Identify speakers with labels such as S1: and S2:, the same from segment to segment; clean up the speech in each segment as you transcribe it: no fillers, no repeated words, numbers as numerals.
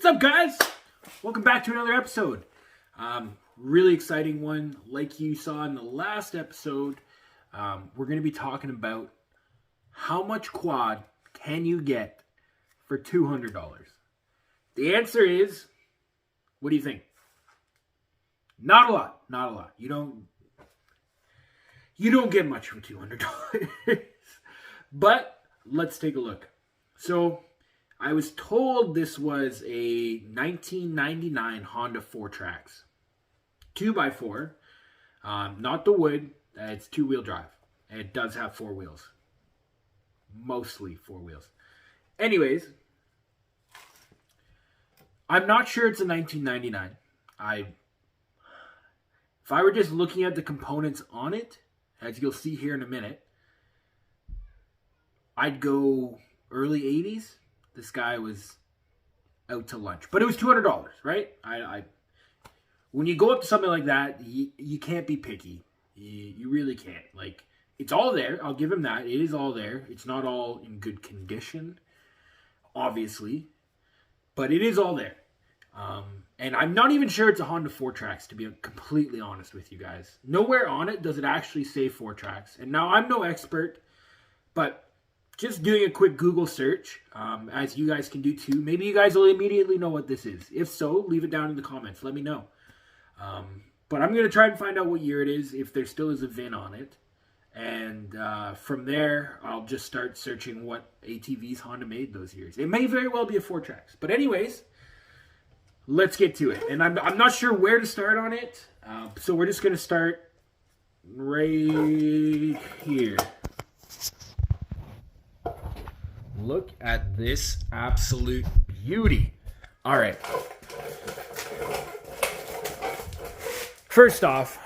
S1: What's up, guys? Welcome back to another episode. Really exciting one. Like you saw in the last episode, we're going to be talking about how much quad can you get for $200? The answer is, what do you think? Not a lot. Not a lot. You don't get much from $200. But let's take a look. So I was told this was a 1999 Honda Fourtrax. 2x4. Not the wood. It's two-wheel drive. And it does have four wheels. Mostly four wheels. Anyways, I'm not sure it's a 1999. If I were just looking at the components on it, as you'll see here in a minute, I'd go early 80s. This guy was out to lunch. But it was $200, right? When you go up to something like that, you can't be picky. You really can't. Like, it's all there. I'll give him that. It is all there. It's not all in good condition, obviously. But it is all there. And I'm not even sure it's a Honda Fourtrax, to be completely honest with you guys. Nowhere on it does it actually say Fourtrax. And now, I'm no expert, but just doing a quick Google search, as you guys can do too. Maybe you guys will immediately know what this is. If so, leave it down in the comments. Let me know. But I'm going to try and find out what year it is, if there still is a VIN on it. And from there, I'll just start searching what ATVs Honda made those years. It may very well be a Fourtrax. But anyways, let's get to it. And I'm not sure where to start on it. So we're just going to start right here. Look at this absolute beauty. All right. First off,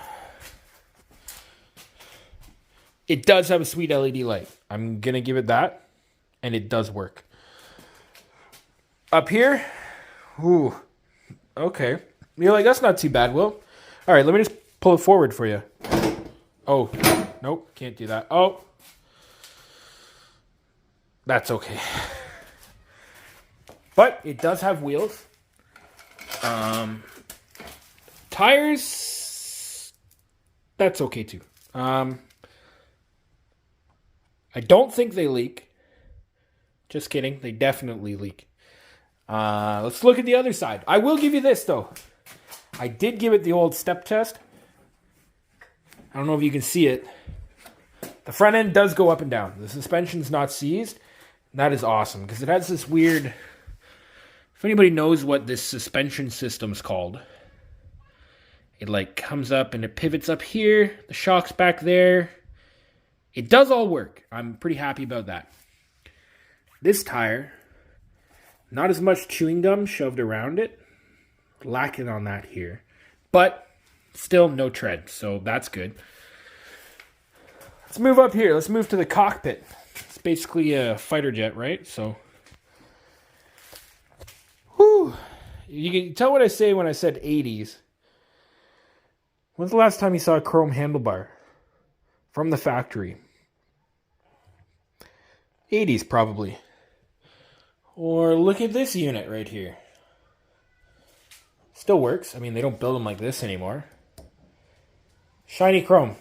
S1: it does have a sweet LED light. I'm going to give it that. And it does work. Up here. Ooh. Okay. You're like, that's not too bad, Will. All right, let me just pull it forward for you. Oh. Nope. Can't do that. Oh. That's okay. But it does have wheels. Tires, that's okay too. I don't think they leak. Just kidding. They definitely leak. Let's look at the other side. I will give you this though. I did give it the old step test. I don't know if you can see it. The front end does go up and down. The suspension's not seized. That is awesome because it has this weird, if anybody knows what this suspension system's called, it like comes up and it pivots up here, the shock's back there. It does all work. I'm pretty happy about that. This tire, not as much chewing gum shoved around it, lacking on that here, but still no tread, so that's good. Let's move up here. Let's move to the cockpit. It's basically a fighter jet, right? So, whew. You can tell what I say when I said 80s. When's the last time you saw a chrome handlebar from the factory? 80s, probably. Or look at this unit right here. Still works. I mean, they don't build them like this anymore. Shiny chrome.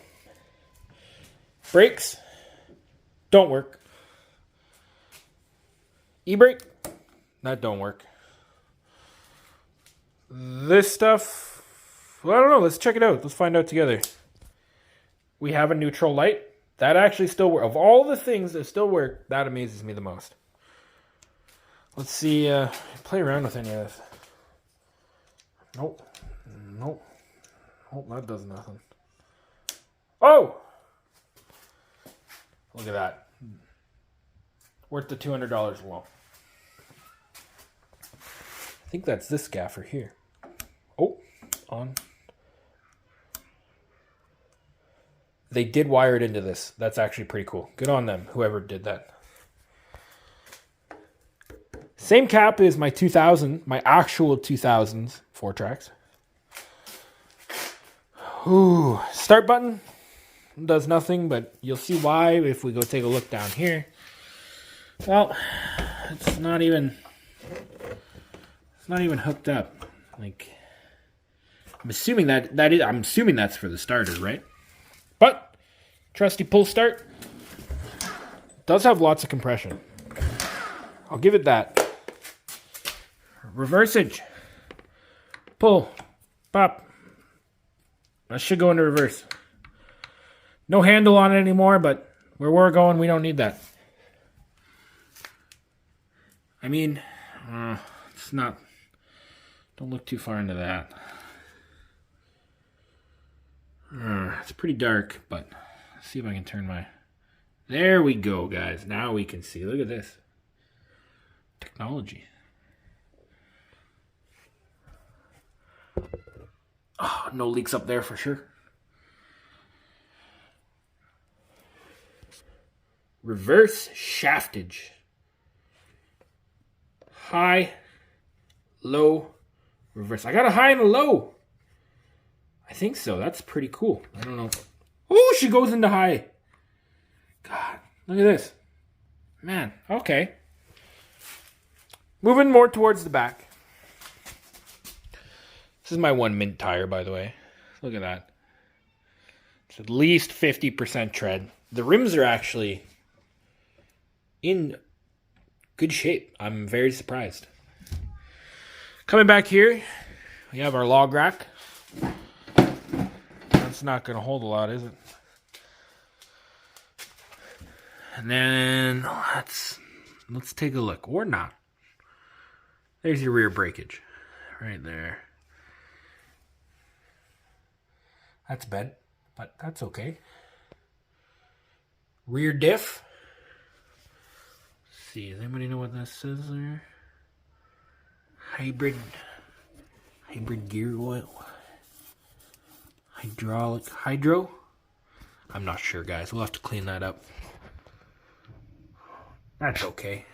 S1: Brakes don't work. E-brake, that don't work. This stuff, well, I don't know. Let's check it out. Let's find out together. We have a neutral light. That actually still works. Of all the things that still work, that amazes me the most. Let's see. Play around with any of this. Nope. Nope. Nope, that does nothing. Oh! Look at that. Worth the $200 well. I think that's this gaffer here. Oh, on. They did wire it into this. That's actually pretty cool. Good on them, whoever did that. Same cap as my 2000, my actual 2000s Fourtrax. Ooh, start button does nothing, but you'll see why if we go take a look down here. Well, it's not even It's not even hooked up. Like, I'm assuming I'm assuming that's for the starter, right? But trusty pull start does have lots of compression. I'll give it that. Reversige. Pull. Pop. That should go into reverse. No handle on it anymore, but where we're going, we don't need that. I mean, it's not... Don't look too far into that. It's pretty dark, but let's see if I can turn my... There we go, guys. Now we can see. Look at this. Technology. Oh, no leaks up there for sure. Reverse shaftage. High, low, reverse. I got a high and a low. I think so. That's pretty cool. I don't know. Oh, she goes into high. God, look at this. Man, okay. Moving more towards the back. This is my 1 mint tire, by the way. Look at that. It's at least 50% tread. The rims are actually in good shape. I'm very surprised. Coming back here, we have our log rack. That's not going to hold a lot, is it? And then let's take a look, or not. There's your rear breakage, right there. That's bad, but that's okay. Rear diff. Let's see, does anybody know what that says there? Hybrid gear oil. Hydro. I'm not sure, guys. We'll have to clean that up. That's okay.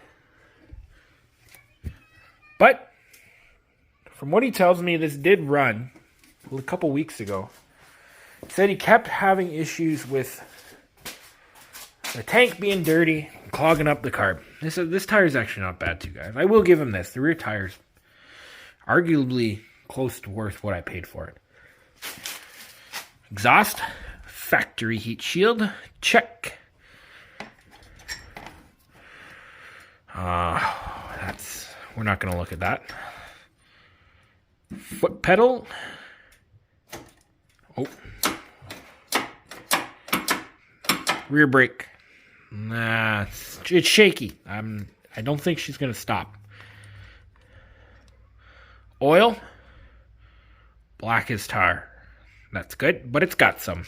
S1: But from what he tells me, this did run a couple weeks ago. He said he kept having issues with the tank being dirty and clogging up the carb. This tire is actually not bad too, guys. I will give him this. The rear tire's arguably close to worth what I paid for it. Exhaust, factory heat shield, check. We're not going to look at that. Foot pedal. Oh. Rear brake. Nah, it's shaky. I don't think she's going to stop. Oil. Black as tar. That's good, but it's got some.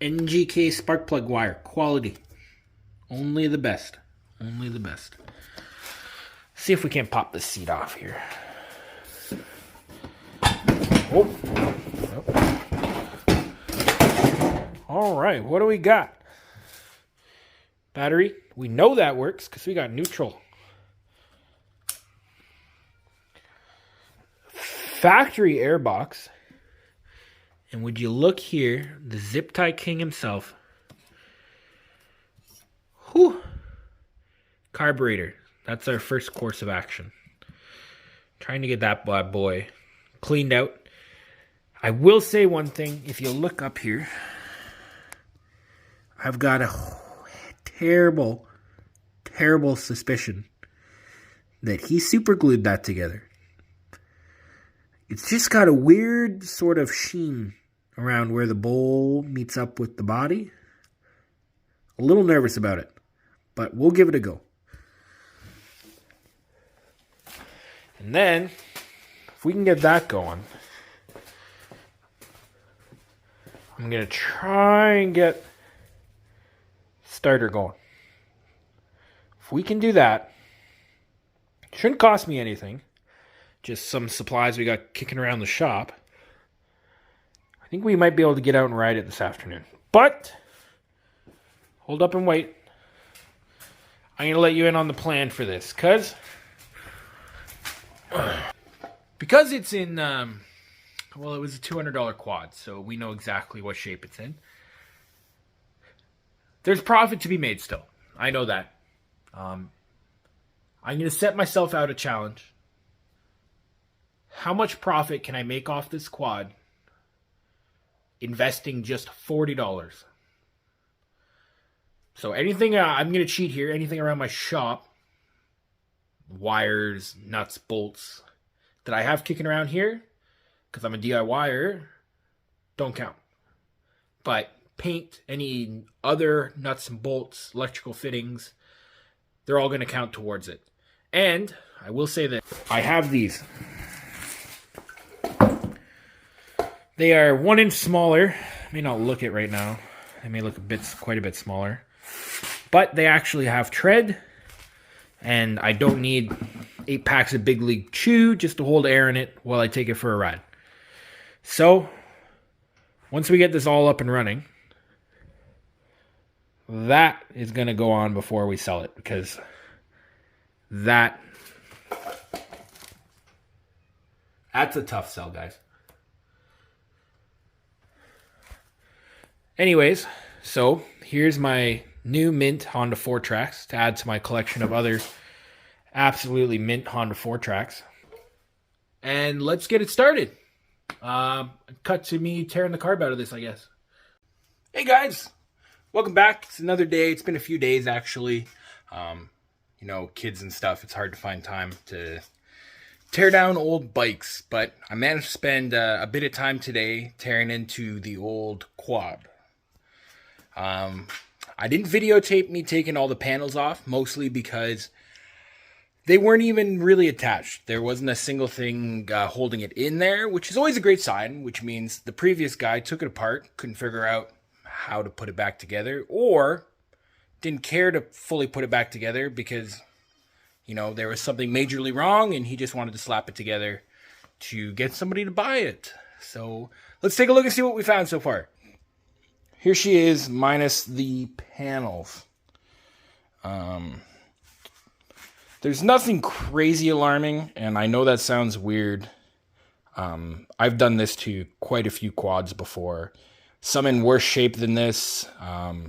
S1: NGK spark plug wire. Quality. Only the best. Only the best. See if we can't pop this seat off here. Oh. All right, what do we got? Battery. We know that works because we got neutral. Factory air box. And would you look here, the zip tie king himself. Whew. Carburetor. That's our first course of action. Trying to get that bad boy cleaned out. I will say one thing. If you look up here, I've got a terrible, terrible suspicion that he super glued that together. It's just got a weird sort of sheen around where the bowl meets up with the body. A little nervous about it, but we'll give it a go. And then, if we can get that going, I'm going to try and get starter going. If we can do that, it shouldn't cost me anything. Just some supplies we got kicking around the shop. I think we might be able to get out and ride it this afternoon. But, hold up and wait. I'm going to let you in on the plan for this. Because it's in, well, it was a $200 quad. So we know exactly what shape it's in. There's profit to be made still. I know that. I'm going to set myself out a challenge. How much profit can I make off this quad investing just $40? So anything, I'm going to cheat here, anything around my shop, wires, nuts, bolts, that I have kicking around here, because I'm a DIYer, don't count. But paint, any other nuts and bolts, electrical fittings, they're all going to count towards it. And I will say that I have these. They are 1 inch smaller. I may not look it right now. They may look quite a bit smaller. But they actually have tread. And I don't need 8 packs of Big League Chew just to hold air in it while I take it for a ride. So, once we get this all up and running, that is going to go on before we sell it. Because that's a tough sell, guys. Anyways, so here's my new mint Honda Fourtrax to add to my collection of other absolutely mint Honda Fourtrax. And let's get it started. Cut to me tearing the carb out of this, I guess. Hey guys, welcome back. It's another day. It's been a few days actually. You know, kids and stuff, it's hard to find time to tear down old bikes. But I managed to spend a bit of time today tearing into the old quad. I didn't videotape me taking all the panels off, mostly because they weren't even really attached. There wasn't a single thing holding it in there, which is always a great sign, which means the previous guy took it apart, couldn't figure out how to put it back together, or didn't care to fully put it back together because, you know, there was something majorly wrong and he just wanted to slap it together to get somebody to buy it. So let's take a look and see what we found so far. Here she is, minus the panels. There's nothing crazy alarming, and I know that sounds weird. I've done this to quite a few quads before. Some in worse shape than this,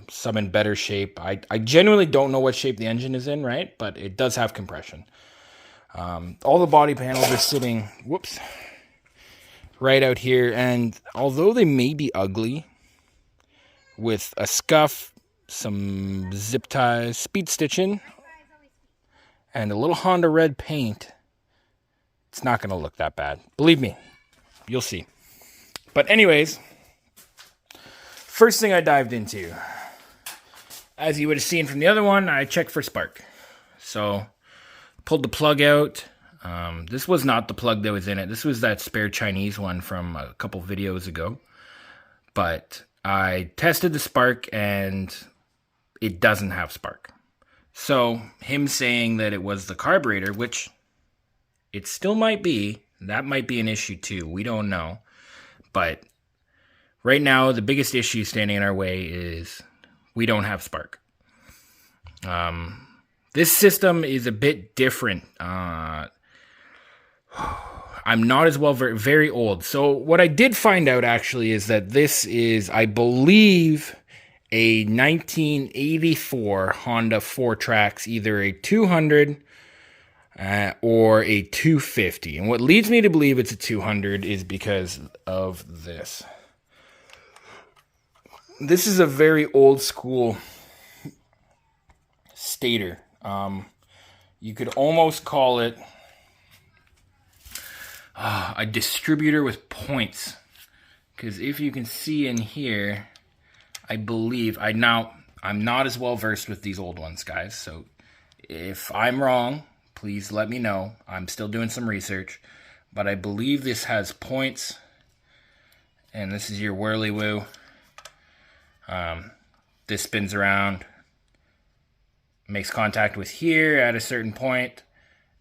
S1: some in better shape. I genuinely don't know what shape the engine is in, right? But it does have compression. All the body panels are sitting, right out here. And although they may be ugly, with a scuff, some zip ties, speed stitching, and a little Honda red paint, it's not going to look that bad. Believe me, you'll see. But anyways, first thing I dived into, as you would have seen from the other one, I checked for spark. So, pulled the plug out. This was not the plug that was in it. This was that spare Chinese one from a couple videos ago. But I tested the spark and it doesn't have spark. So him saying that it was the carburetor, which it still might be, that might be an issue too. We don't know. But right now, the biggest issue standing in our way is we don't have spark. This system is a bit different. I'm not as well, very old. So what I did find out actually is that this is, I believe, a 1984 Honda Fourtrax, either a 200 or a 250. And what leads me to believe it's a 200 is because of this. This is a very old school stator. You could almost call it a distributor with points, because if you can see in here, I believe, I'm not as well versed with these old ones, guys, so if I'm wrong, please let me know. I'm still doing some research, but I believe this has points, and this is your whirly-woo. This spins around, makes contact with here at a certain point,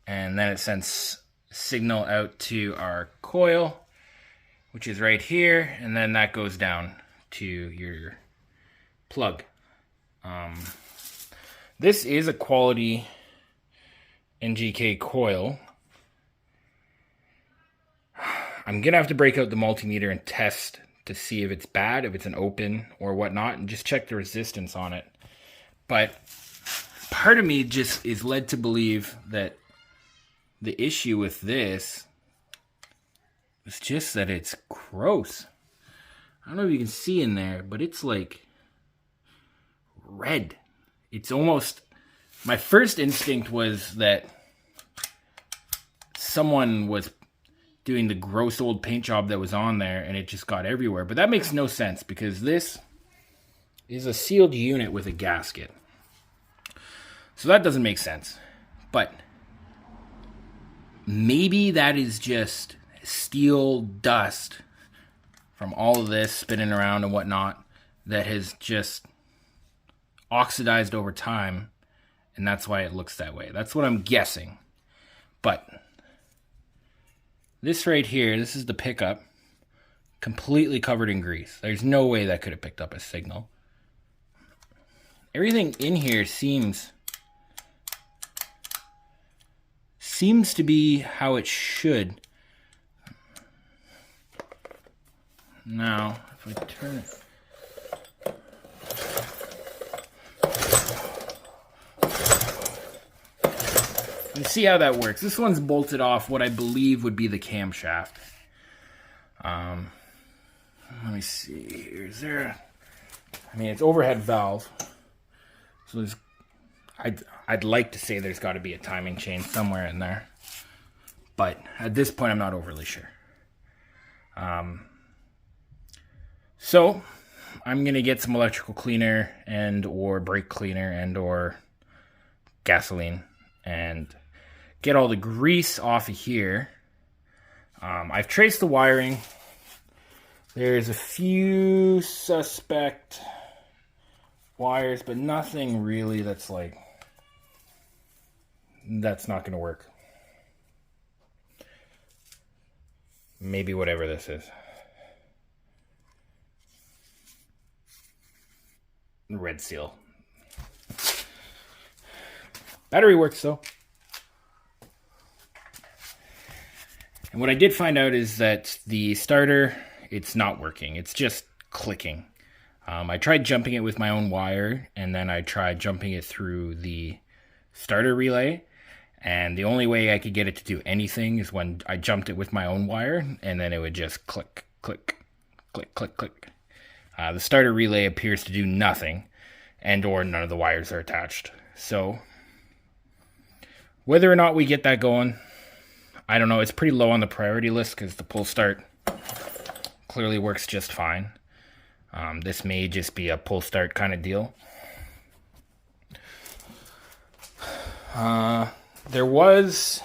S1: and then it sends signal out to our coil, which is right here, and then that goes down to your plug. This is a quality NGK coil. I'm gonna have to break out the multimeter and test to see if it's bad, if it's an open or whatnot, and just check the resistance on it. But part of me just is led to believe that the issue with this is just that it's gross. I don't know if you can see in there, but it's like red. It's almost... My first instinct was that someone was doing the gross old paint job that was on there and it just got everywhere. But that makes no sense because this is a sealed unit with a gasket. So that doesn't make sense. But maybe that is just steel dust from all of this spinning around and whatnot that has just oxidized over time, and that's why it looks that way. That's what I'm guessing. But this right here, this is the pickup, completely covered in grease. There's no way that could have picked up a signal. Everything in here seems to be how it should. Now, if I turn it... You see how that works. This one's bolted off what I believe would be the camshaft. Let me see here. Is there it's overhead valve. So there's... I'd like to say there's got to be a timing chain somewhere in there. But at this point, I'm not overly sure. So I'm going to get some electrical cleaner and or brake cleaner and or gasoline and get all the grease off of here. I've traced the wiring. There's a few suspect wires, but nothing really that's not going to work. Maybe whatever this is. Red seal. Battery works though. And what I did find out is that the starter, it's not working. It's just clicking. I tried jumping it with my own wire, and then I tried jumping it through the starter relay. And the only way I could get it to do anything is when I jumped it with my own wire, and then it would just click, click, click, click, click. The starter relay appears to do nothing, and or none of the wires are attached. So, whether or not we get that going, I don't know. It's pretty low on the priority list because the pull start clearly works just fine. This may just be a pull start kind of deal. There was...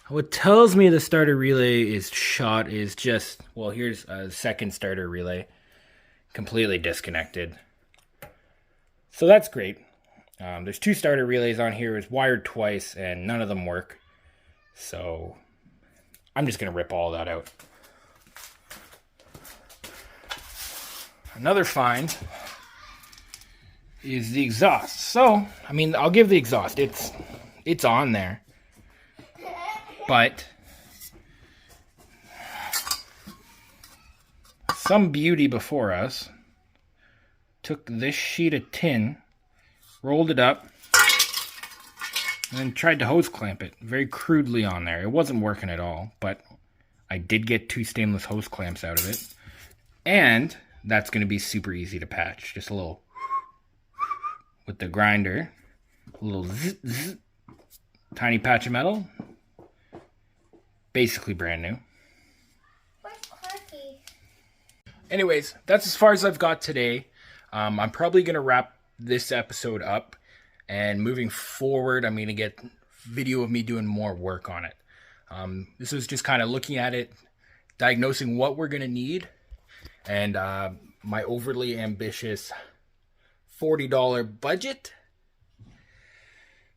S1: What tells me the starter relay is shot is just... Well, here's a second starter relay. Completely disconnected. So that's great. There's two starter relays on here. It's wired twice and none of them work. So I'm just going to rip all that out. Another find is the exhaust. So, I'll give the exhaust. It's on there. But some beauty before us took this sheet of tin, rolled it up, and then tried to hose clamp it very crudely on there. It wasn't working at all, but I did get 2 stainless hose clamps out of it. And that's going to be super easy to patch. Just a little with the grinder, a little zzz, zzz, tiny patch of metal. Basically brand new. Anyways, that's as far as I've got today. I'm probably going to wrap this episode up. And moving forward, I'm going to get video of me doing more work on it. This was just kind of looking at it, diagnosing what we're going to need. And my overly ambitious $40 budget.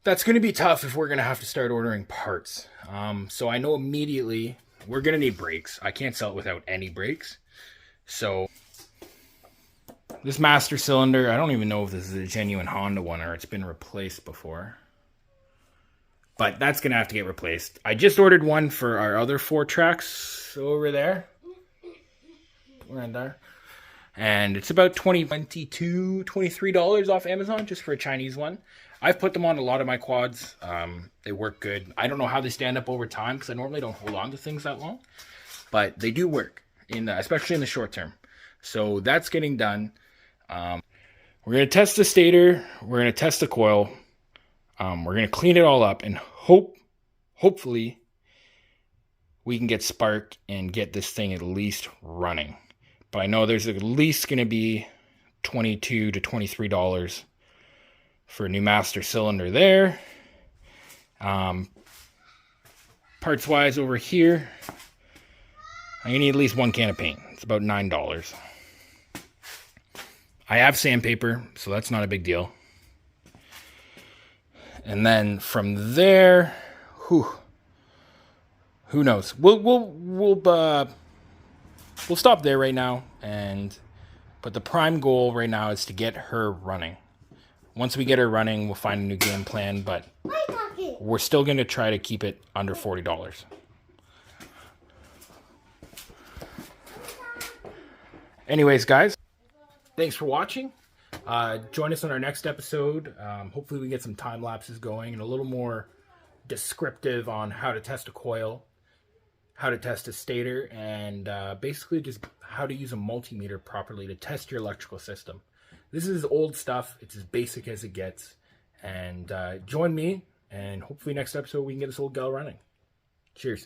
S1: That's going to be tough if we're going to have to start ordering parts. So I know immediately we're going to need brakes. I can't sell it without any brakes. So this master cylinder, I don't even know if this is a genuine Honda one or it's been replaced before. But that's going to have to get replaced. I just ordered one for our other Fourtrax over there. Right there. And it's about $22, $23 off Amazon just for a Chinese one. I've put them on a lot of my quads. They work good. I don't know how they stand up over time because I normally don't hold on to things that long, but they do work, especially in the short term. So that's getting done. We're going to test the stator. We're going to test the coil. We're going to clean it all up and hopefully we can get spark and get this thing at least running. But I know there's at least going to be $22 to $23 for a new master cylinder there. Parts wise over here, I'm gonna need at least one can of paint. It's about $9. I have sandpaper, so that's not a big deal. And then from there, who knows? We'll stop there right now, but the prime goal right now is to get her running. Once we get her running, we'll find a new game plan, but we're still going to try to keep it under $40. Anyways, guys, thanks for watching. Join us on our next episode. Hopefully we get some time lapses going and a little more descriptive on how to test a coil, how to test a stator, and basically just how to use a multimeter properly to test your electrical system. This is old stuff. It's as basic as it gets. And join me, and hopefully next episode we can get this old gal running. Cheers.